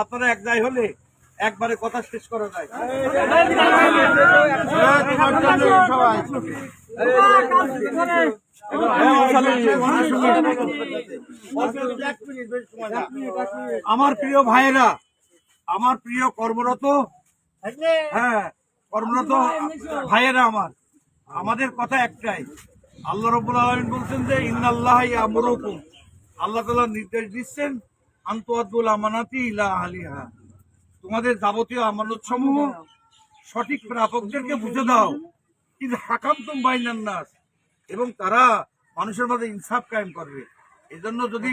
আপনারা এক জায়গায় হলে একবারে কথা শেষ করা যায়। আমার প্রিয় ভাইয়েরা, আমার প্রিয় কর্মরত কর্মরত ভাইয়েরা, আমাদের কথা একটাই। আল্লাহ রাব্বুল আলামিন বলছেন যে ইন্নাল্লাহা ইয়ামুরুকুম, আল্লাহ তাআলা নির্দেশ দিচ্ছেন আনতুআদ্দুল আমানাতি ইলা আহলিহা, তোমাদের যাবতীয় আমানত সমূহ সঠিক প্রাপকদেরকে বুঝে দাও। কিন্তু হাকামতুম বাইনান নাস, এবং তারা মানুষের মধ্যে ইনসাফ কায়েম করবে। এজন্য যদি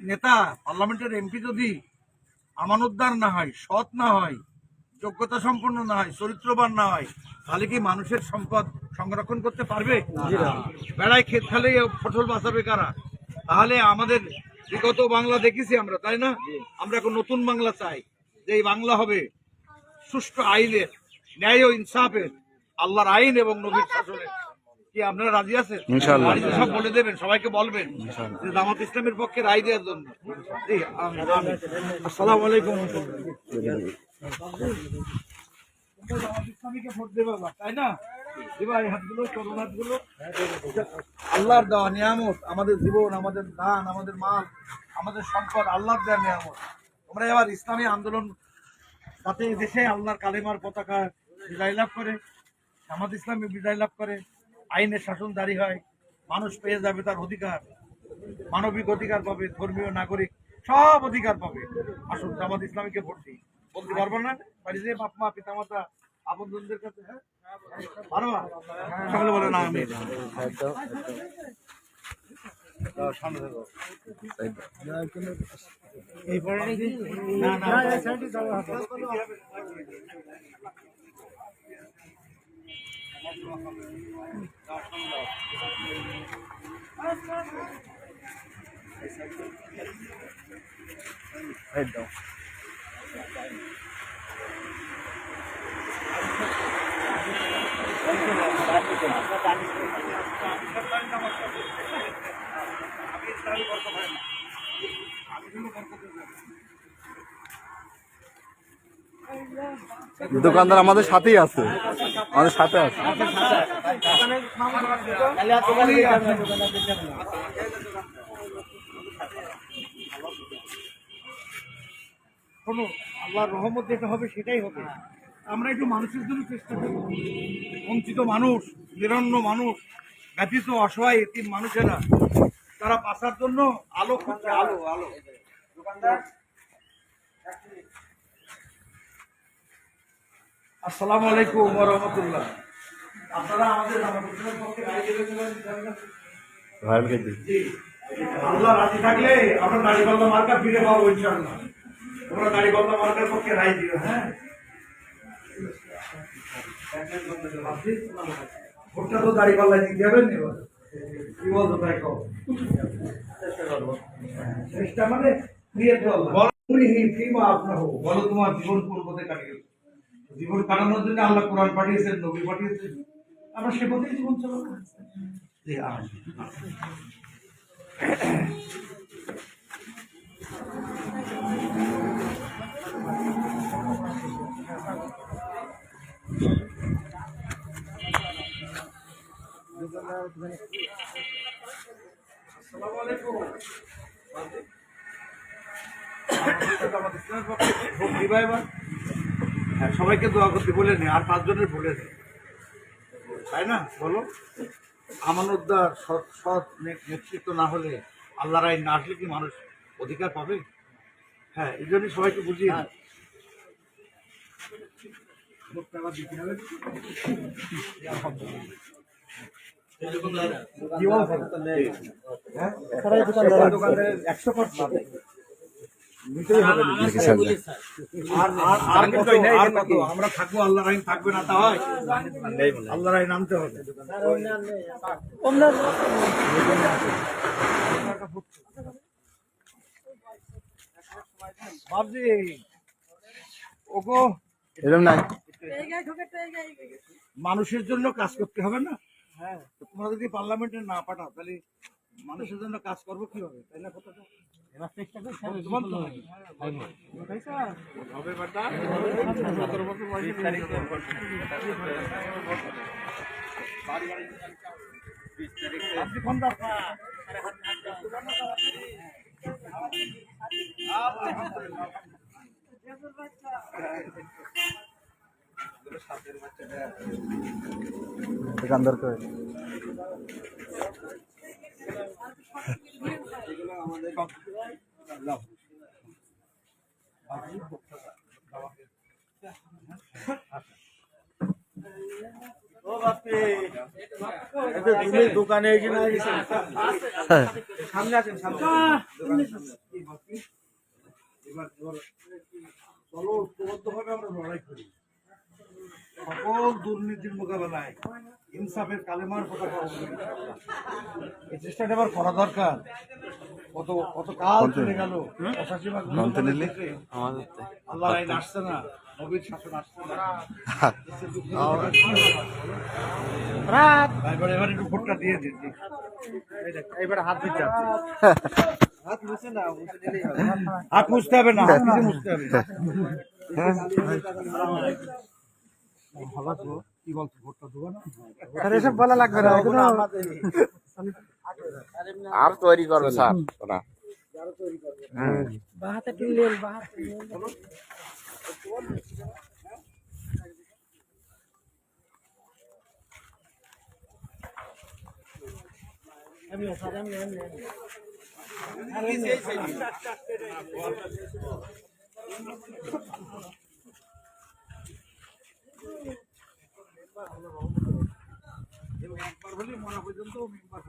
নেতা, পার্লামেন্টের এমপি যদি আমানতদার না হয়, সৎ না হয়, যোগ্যতা সম্পন্ন না হয়, চরিত্রবান না হয়, তাহলে কি মানুষের সম্পদ সংরক্ষণ করতে পারবে? বেড়ায় ক্ষেত খালে ফসল বাঁচাবে কারা? তাহলে আমাদের বিগত বাংলা দেখেছি আমরা, তাই না? আমরা এখন নতুন বাংলা চাই, যে এই বাংলা হবে সুষ্ঠু আইনের, ন্যায় ও ইনসাফের, আল্লাহর আইন এবং নবীর শাসনের। কি আপনারা রাজি আছেন? ইনশাআল্লাহ। সব বলে দেবেন, সবাইকে বলবেন যে জামাত ইসলামের পক্ষে রায় দেওয়ার জন্য। জি, আমিন। আসসালামু আলাইকুম। ভোট দেবে, তাই না? এই হাতগুলো, চরণ হাতগুলো আল্লাহর দেওয়া নিয়ামত। আমাদের জীবন, আমাদের দান, আমাদের মাল, আমাদের সম্পদ আল্লাহর দেওয়া নিয়ামত। তোমরা এবার ইসলামী আন্দোলন যাতে দেশে আল্লাহর কালেমার পতাকা বিজয় লাভ করে, জামাত ইসলামী বিজয় লাভ করে, আইনের শাসন জারি হয়, মানুষ পেয়ে যাবে তার অধিকার, মানবিক অধিকার পাবে, ধর্মীয় নাগরিক সব অধিকার পাবে। আসুন জামাত ইসলামীকে ভোট দিই। বলতে পারবো না বাড়ি যে বাপ মা পিতা মাতা আপনজনদের কাছে? পারবা? সকলে বলে না আমি একদম দোকানদার আমাদের সাথেই আছে, আমাদের সাথে আছে। শোনো, আল্লাহর রহমত যেটা হবে সেটাই হবে। আমরা একটু মানুষের জন্য চেষ্টা করব। বঞ্চিত মানুষ, নিরন্ন মানুষ, ব্যথিত অসহায় এতিম মানুষেরা, তারা বাঁচার জন্য আলো খুঁজছে। আলো আলো আসসালামু আলাইকুম ওয়া রাহমাতুল্লাহ। আপনারা আমাদের পক্ষে রায় দেবেন। জি, আল্লাহ রাজি থাকলে আমরা দাড়িপাল্লা মার্কা ফিরে পাবো ইনশাআল্লাহ। তোমরা দাড়িপাল্লা মার্কার পক্ষে রায় দিও। হ্যাঁ, ভোটটা তো দাড়িপাল্লায় দিতে হবে না। এবার কি বলতো তাই কও? চেষ্টা মানে বলো তোমার জীবন কোন পথে কাটিয়েছো। জীবন কাটানোর জন্য আল্লাহ কোরআন পাঠিয়েছেন, নবী পাঠিয়েছেন, আমরা সে পথে জীবন চালাবো। আসসালামু আলাইকুম। ভোট দিবা এবার? হ্যাঁ, সবাইকে দোয়া করতে বলে নে, আর 5 জনের বলে নে, তাই না? বলো, আমানতদার সৎ নেতৃত্ব না হলে, আল্লাহর আইন না আসলে কি মানুষ অধিকার পাবে? হ্যাঁ, এই জন্যই সবাইকে বুঝিয়ে দিতে হবে। আমরা থাকবো, আল্লাহর আইন থাকবে না, তা হয়? আল্লাহর আইন আনতে হবে। ভাবছি ওগো, এরকম নাই, মানুষের জন্য কাজ করতে হবে না? হ্যাঁ, তোমরা যদি পার্লামেন্টে না পাঠাও তাহলে মানুষের জন্য কাজ করবো কিভাবে, তাই না? কথাটা হবে বেটা। 17 বছর বয়সে আপনি কোন ডাক্তার? দোকানদার করে দোকানে সামনে আছেন, সামনে এবার চলো ঐক্যবদ্ধভাবে আমরা লড়াই করি সকল দুর্নীতির মোকাবেলায়, ইনসাফের কালেমার পতাকা উত্তোলন। এই চেষ্টাটা এবার করা দরকার। কত কত কাল চলে গেল, 85 ভাগ আল্লাহ আইন আসছে না, নবীর শাসন আসছে না। এবার একটু ভোটটা দিয়ে দিন। এবার হাত দিতে হাত মুছে না, মুছে দিলেই হবে। হাত মুছতে হবে না, হাত নিজে মুছতে হবে। কি বলছো, ভোটটা দেবো না? এসব বলা লাগবে না, আর তৈরি করবে স্যার ওরা। বাহাতে টিলেন বাহাতে আমি সাদা একবার হলে মরা পর্যন্ত মেম্বার